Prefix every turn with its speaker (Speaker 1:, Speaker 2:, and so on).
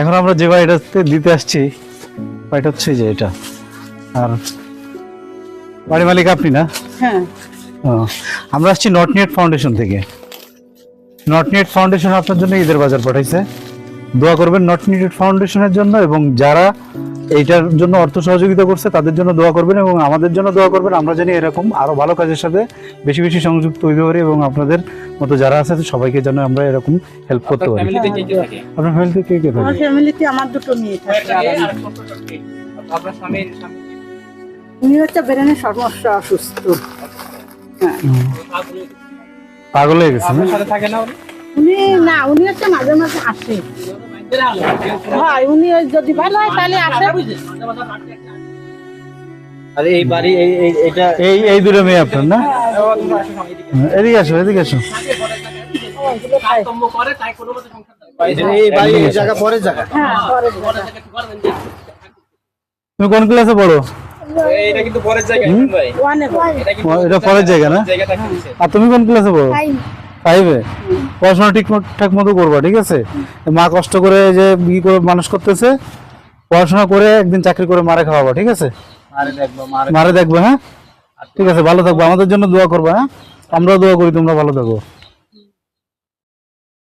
Speaker 1: এখন আমরা যে বাড়িটাতে দিতে আসছি বাড়িটা হচ্ছে যে এটা। আর বাড়ি মালিক আপনি না?
Speaker 2: হ্যাঁ।
Speaker 1: ও, আমরা আসছি নট নেট ফাউন্ডেশন থেকে। নট নেট ফাউন্ডেশন আপনার জন্য ঈদের বাজার পাঠাইছে, দোয়া করবেন নট নেট ফাউন্ডেশনের জন্য, এবং যারা এইটার জন্য অর্থ সহযোগিতা করছে তাদের জন্য দোয়া করবেন, এবং আমাদের জন্য দোয়া করবেন। আমরা জানি এরকম আরো ভালো কাজের সাথে বেশি বেশি সংযুক্ত হইতে পারি, এবং আপনাদের মতো যারা আছে সবাইকে যেন আমরা এরকম হেল্প করতে পারি। আপনার ফ্যামিলিতে কে কে
Speaker 2: আমার
Speaker 1: থাকে?
Speaker 2: ফ্যামিলিতে আমার দুটো মেয়ে থাকে।
Speaker 3: আপনার স্বামীর
Speaker 2: উনি হচ্ছে ব্রেনের সমস্যা, অসুস্থ। হ্যাঁ।
Speaker 1: পাগল হয়ে গেছে না?
Speaker 3: সাথে থাকে না উনি?
Speaker 2: উনি না, উনি হচ্ছে মাঝে মাঝে আসে। হয় উনি যদি ভালো হয় তাহলে আসে।
Speaker 3: আরে এই বাড়ি এটা
Speaker 1: এই দুটো মেয়ে আপনার না? এদিকে আসো, এদিকে আসো।
Speaker 3: এই বাড়ি এই জায়গা পরের জায়গা।
Speaker 2: হ্যাঁ, পরের জায়গা।
Speaker 1: তুমি কোন ক্লাসে পড়ো?
Speaker 3: এটা কিন্তু পরের জায়গা ভাই।
Speaker 2: ওয়ানে পড়ে।
Speaker 1: এটা পরের জায়গা না?
Speaker 3: জায়গাটা কিনছে।
Speaker 1: আর তুমি কোন ক্লাসে পড়ো? ফাইভে। পড়াশোনা ঠিকঠাক মতো করবা, ঠিক আছে? মা কষ্ট করে যে করে মানুষ করতেছে, পড়াশোনা করে একদিন চাকরি করে মারে খাওয়াবা, ঠিক আছে? মারে দেখবে, হ্যাঁ ঠিক আছে, ভালো থাকবো, আমাদের জন্য দোয়া করবা, হ্যাঁ আমরাও দোয়া করি তোমরা ভালো থাকো।